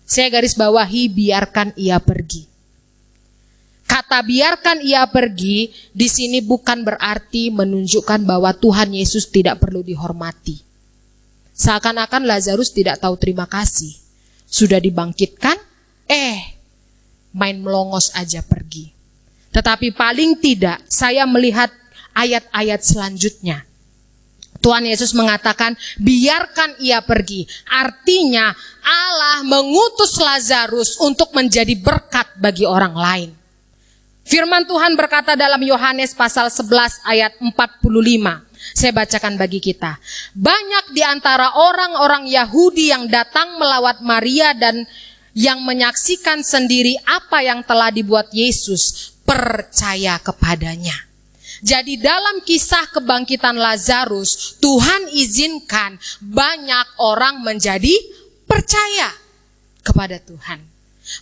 Saya garis bawahi, biarkan ia pergi. Kata biarkan ia pergi di sini bukan berarti menunjukkan bahwa Tuhan Yesus tidak perlu dihormati. Seakan-akan Lazarus tidak tahu terima kasih. Sudah dibangkitkan, main melongos aja pergi. Tetapi paling tidak saya melihat ayat-ayat selanjutnya. Tuhan Yesus mengatakan biarkan ia pergi. Artinya Allah mengutus Lazarus untuk menjadi berkat bagi orang lain. Firman Tuhan berkata dalam Yohanes pasal 11 ayat 45. Saya bacakan bagi kita. Banyak di antara orang-orang Yahudi yang datang melawat Maria dan yang menyaksikan sendiri apa yang telah dibuat Yesus percaya kepadanya. Jadi dalam kisah kebangkitan Lazarus, Tuhan izinkan banyak orang menjadi percaya kepada Tuhan.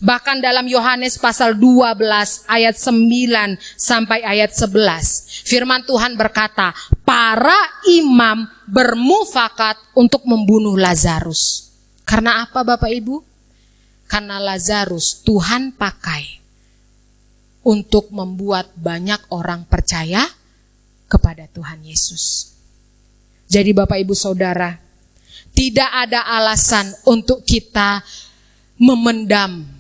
Bahkan dalam Yohanes pasal 12 ayat 9 sampai ayat 11, firman Tuhan berkata, para imam bermufakat untuk membunuh Lazarus. Karena apa Bapak Ibu? Karena Lazarus Tuhan pakai untuk membuat banyak orang percaya kepada Tuhan Yesus. Jadi Bapak Ibu Saudara, tidak ada alasan untuk kita memendam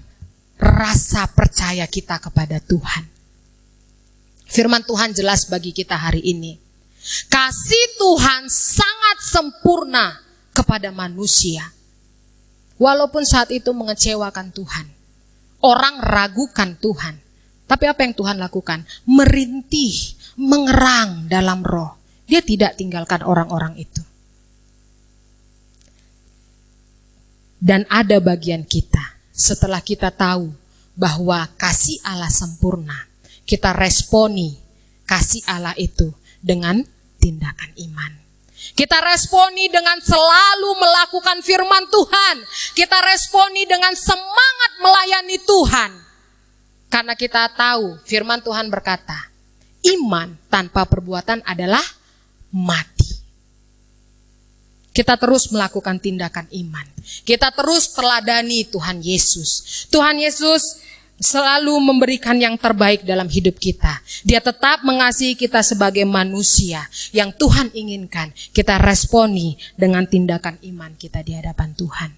rasa percaya kita kepada Tuhan. Firman Tuhan jelas bagi kita hari ini. Kasih Tuhan sangat sempurna kepada manusia. Walaupun saat itu mengecewakan Tuhan. Orang ragukan Tuhan. Tapi apa yang Tuhan lakukan? Merintih, mengerang dalam roh. Dia tidak tinggalkan orang-orang itu. Dan ada bagian kita, setelah kita tahu bahwa kasih Allah sempurna, kita responi kasih Allah itu dengan tindakan iman. Kita responi dengan selalu melakukan firman Tuhan. Kita responi dengan semangat melayani Tuhan. Karena kita tahu firman Tuhan berkata, iman tanpa perbuatan adalah mati. Kita terus melakukan tindakan iman. Kita terus teladani Tuhan Yesus. Tuhan Yesus selalu memberikan yang terbaik dalam hidup kita. Dia tetap mengasihi kita sebagai manusia yang Tuhan inginkan. Kita responi dengan tindakan iman kita di hadapan Tuhan.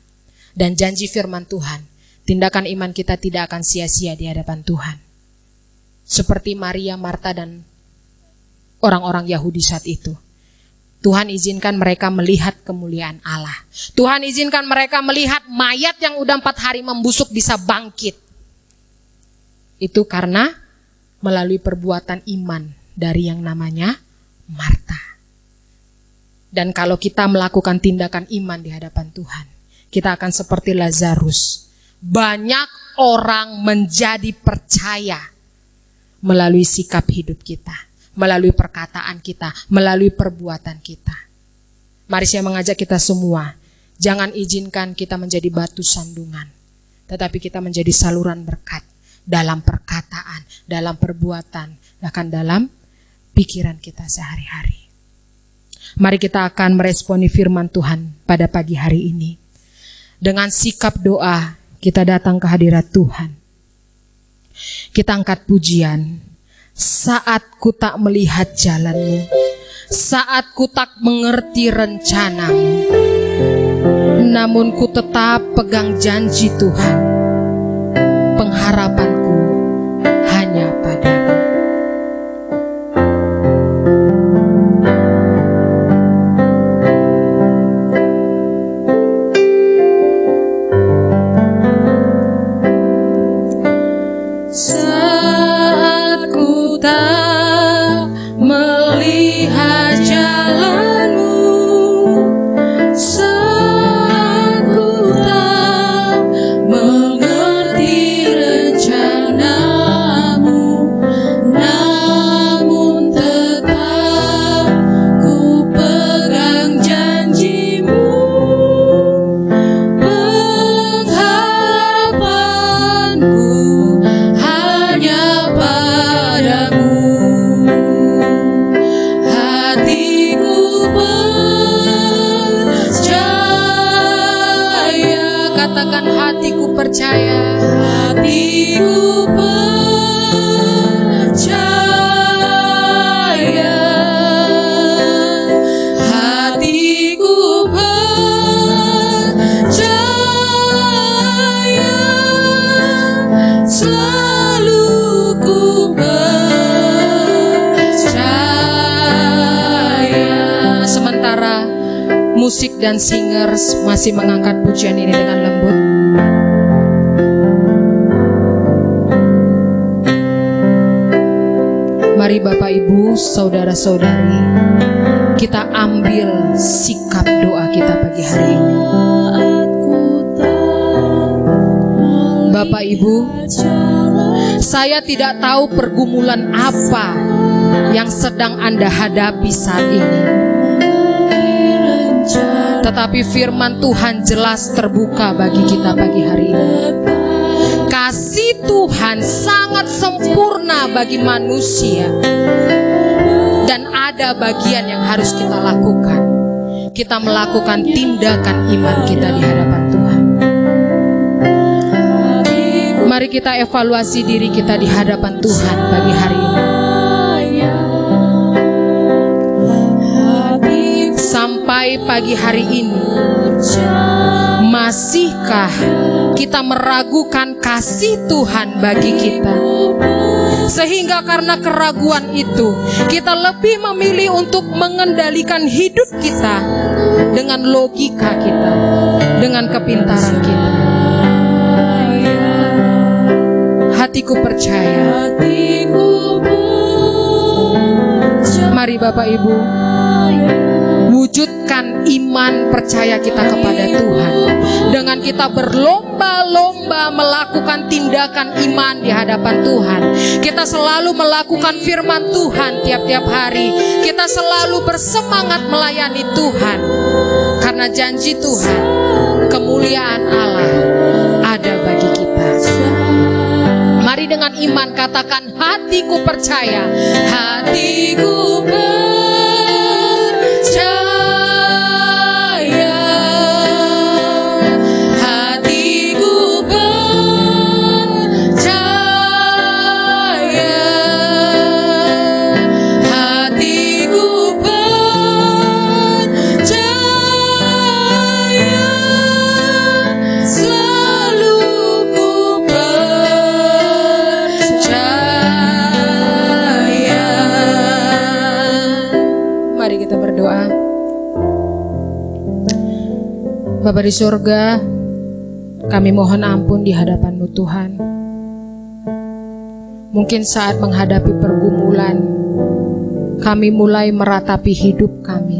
Dan janji firman Tuhan, tindakan iman kita tidak akan sia-sia di hadapan Tuhan. Seperti Maria, Marta, dan orang-orang Yahudi saat itu. Tuhan izinkan mereka melihat kemuliaan Allah. Tuhan izinkan mereka melihat mayat yang udah 4 hari membusuk bisa bangkit. Itu karena melalui perbuatan iman dari yang namanya Marta. Dan kalau kita melakukan tindakan iman di hadapan Tuhan, kita akan seperti Lazarus. Banyak orang menjadi percaya melalui sikap hidup kita, melalui perkataan kita, melalui perbuatan kita. Mari saya mengajak kita semua, jangan izinkan kita menjadi batu sandungan, tetapi kita menjadi saluran berkat dalam perkataan, dalam perbuatan, bahkan dalam pikiran kita sehari-hari. Mari kita akan meresponi firman Tuhan pada pagi hari ini. Dengan sikap doa, kita datang ke hadirat Tuhan. Kita angkat pujian. Saat ku tak melihat jalanmu, saat ku tak mengerti rencanamu, namun ku tetap pegang janji Tuhan. Pengharapanku hanya padamu. Saat ku tak melihat jalanmu, saat ku tak mengerti rencanamu, namun tetap ku pegang janjimu. Pengharapanku hanya padamu. Hatiku percaya, katakan hatiku percaya. Hatiku percaya, hatiku percaya, selalu ku percaya. Sementara musik dan singers masih mengangkat pujian ini dengan lembut, mari Bapak Ibu, saudara-saudari, kita ambil sikap doa kita pagi hari ini. Bapak Ibu, saya tidak tahu pergumulan apa yang sedang Anda hadapi saat ini, tetapi firman Tuhan jelas terbuka bagi kita pagi hari ini. Kasih Tuhan sangat sempurna bagi manusia, dan ada bagian yang harus kita lakukan. Kita melakukan tindakan iman kita di hadapan Tuhan. Mari kita evaluasi diri kita di hadapan Tuhan pagi hari ini. Sampai pagi hari ini, masihkah kita meragukan kasih Tuhan bagi kita? Sehingga karena keraguan itu, kita lebih memilih untuk mengendalikan hidup kita dengan logika kita, dengan kepintaran kita. Hatiku percaya. Mari Bapak Ibu, wujudkan iman percaya kita kepada Tuhan dengan kita berlomba-lomba melakukan tindakan iman di hadapan Tuhan. Kita selalu melakukan firman Tuhan tiap-tiap hari. Kita selalu bersemangat melayani Tuhan, karena janji Tuhan, kemuliaan Allah ada bagi kita. Mari dengan iman katakan, hatiku percaya. Hatiku percaya, hatiku percaya, hatiku percaya, selalu ku percaya. Mari kita berdoa. Bapa di surga, kami mohon ampun di hadapan-Mu Tuhan. Mungkin saat menghadapi pergumulan, kami mulai meratapi hidup kami.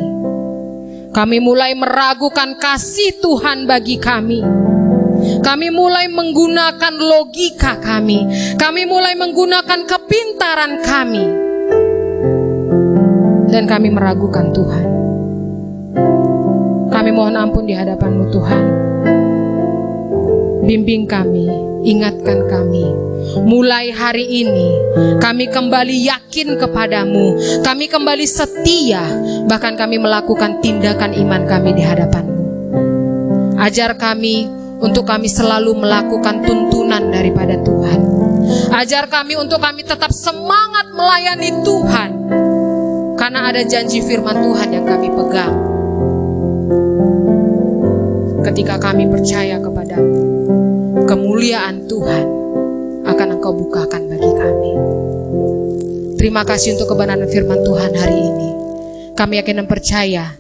Kami mulai meragukan kasih Tuhan bagi kami. Kami mulai menggunakan logika kami. Kami mulai menggunakan kepintaran kami. Dan kami meragukan Tuhan. Kami mohon ampun di hadapan-Mu Tuhan. Bimbing kami, ingatkan kami. Mulai hari ini kami kembali yakin kepadamu. Kami kembali setia. Bahkan kami melakukan tindakan iman kami di hadapan-Mu. Ajar kami untuk kami selalu melakukan tuntunan daripada Tuhan. Ajar kami untuk kami tetap semangat melayani Tuhan, Karena ada janji firman Tuhan yang kami pegang. Ketika kami percaya kepadamu, kemuliaan Tuhan akan Engkau bukakan bagi kami. Terima kasih untuk kebenaran firman Tuhan hari ini. Kami yakin dan percaya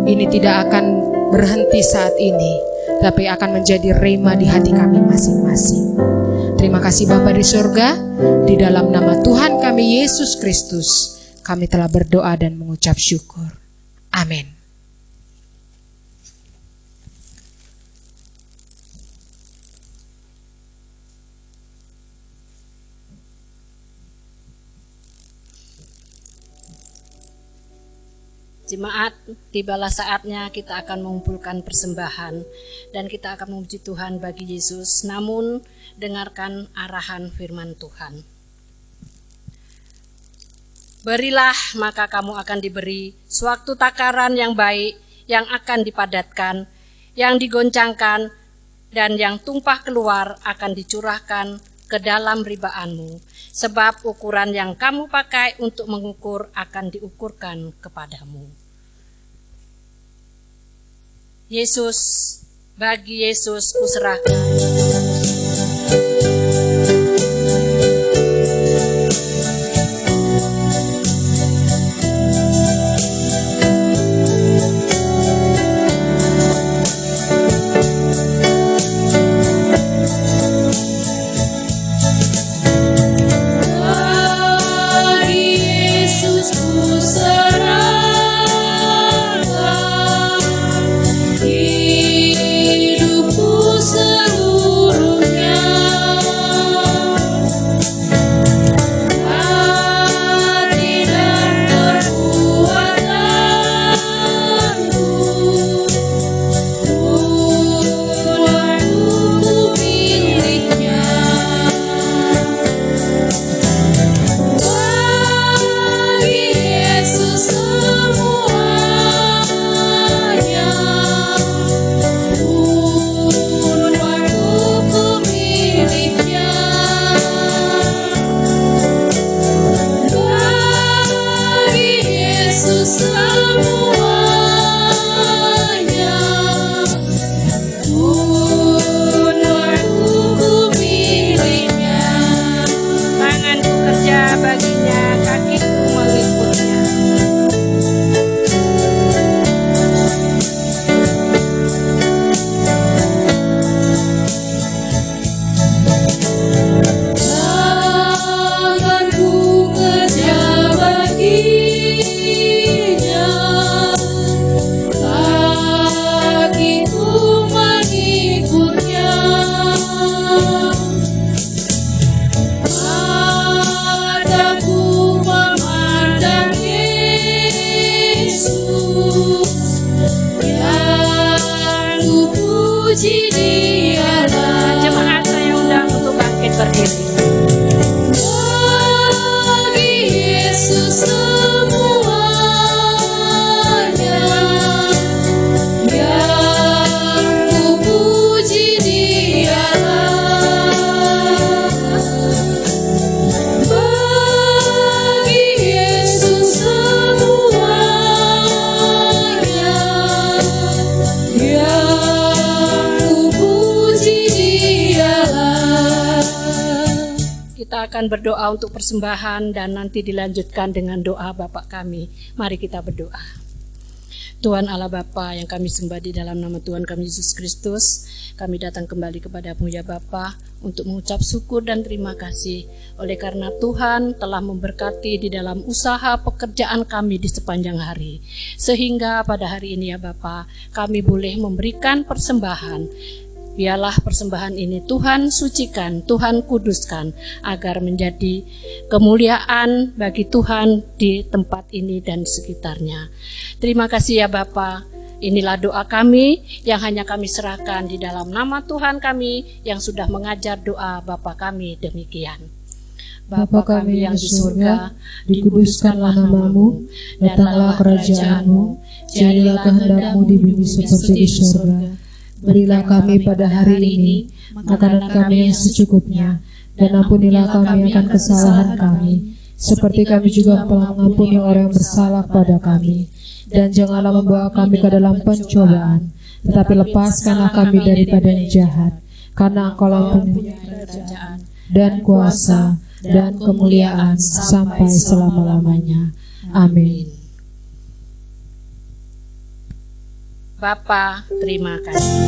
ini tidak akan berhenti saat ini, tapi akan menjadi rema di hati kami masing-masing. Terima kasih Bapa di surga, di dalam nama Tuhan kami Yesus Kristus, kami telah berdoa dan mengucap syukur. Amin. Jemaat, tibalah saatnya kita akan mengumpulkan persembahan dan kita akan memuji Tuhan bagi Yesus. Namun, dengarkan arahan firman Tuhan. Berilah, maka kamu akan diberi suatu takaran yang baik, yang akan dipadatkan, yang digoncangkan, dan yang tumpah keluar akan dicurahkan ke dalam ribaanmu. Sebab ukuran yang kamu pakai untuk mengukur akan diukurkan kepadamu. Yesus, bagi Yesus kuserahkan. Berdoa untuk persembahan dan nanti dilanjutkan dengan doa Bapa kami. Mari kita berdoa. Tuhan Allah Bapa yang kami sembah di dalam nama Tuhan kami Yesus Kristus, kami datang kembali kepadamu ya Bapa untuk mengucap syukur dan terima kasih oleh karena Tuhan telah memberkati di dalam usaha pekerjaan kami di sepanjang hari, sehingga pada hari ini ya Bapa kami boleh memberikan persembahan. Biarlah persembahan ini Tuhan sucikan, Tuhan kuduskan, agar menjadi kemuliaan bagi Tuhan di tempat ini dan sekitarnya. Terima kasih ya Bapa. Inilah doa kami yang hanya kami serahkan di dalam nama Tuhan kami yang sudah mengajar doa Bapa kami demikian. Bapa kami yang di surga, dikuduskanlah namamu, datanglah kerajaanmu, jadilah kehendak-Mu di bumi seperti di surga. Berilah kami pada hari ini makanan kami yang secukupnya, dan ampunilah kami akan kesalahan kami, seperti kami juga telah mengampuni orang yang bersalah pada kami. Dan janganlah membawa kami ke dalam pencobaan, tetapi lepaskanlah kami daripada yang jahat. Karena Engkau punya kerajaan dan kuasa dan kemuliaan sampai selama-lamanya. Amin. Bapa, terima kasih.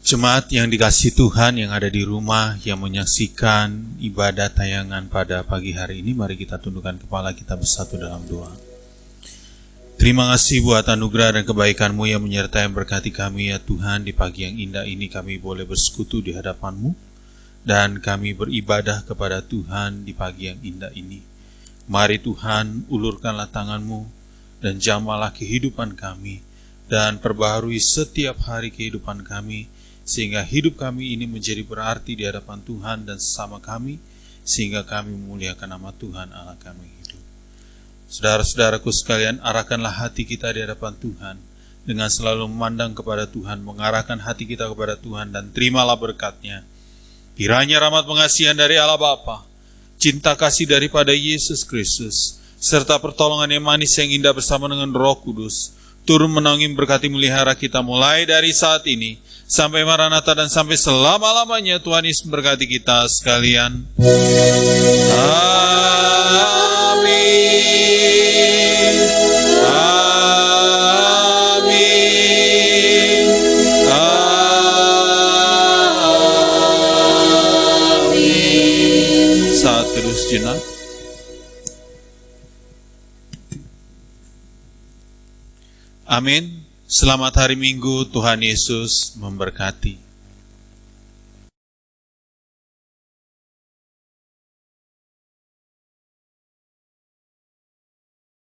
Jemaat yang dikasihi Tuhan yang ada di rumah, yang menyaksikan ibadah tayangan pada pagi hari ini, mari kita tundukkan kepala kita bersatu dalam doa. Terima kasih buat anugerah dan kebaikan-Mu yang menyertai dan berkati kami ya Tuhan. Di pagi yang indah ini kami boleh bersekutu di hadapan-Mu, dan kami beribadah kepada Tuhan di pagi yang indah ini. Mari Tuhan, ulurkanlah tangan-Mu dan jamahlah kehidupan kami, dan perbaharui setiap hari kehidupan kami, sehingga hidup kami ini menjadi berarti di hadapan Tuhan dan sesama kami, sehingga kami memuliakan nama Tuhan Allah kami hidup. Saudara-saudaraku sekalian, arahkanlah hati kita di hadapan Tuhan, dengan selalu memandang kepada Tuhan, mengarahkan hati kita kepada Tuhan, dan terimalah berkat-Nya. Kiranya rahmat pengasihan dari Allah Bapa, cinta kasih daripada Yesus Kristus, serta pertolongan yang manis yang indah bersama dengan Roh Kudus, turun menaungi berkati melihara kita mulai dari saat ini sampai Maranatha dan sampai selama-lamanya. Tuhan Yesus memberkati kita sekalian. Amin. Amin. Amin. Saat terus jenak. Amin. Selamat hari Minggu, Tuhan Yesus memberkati.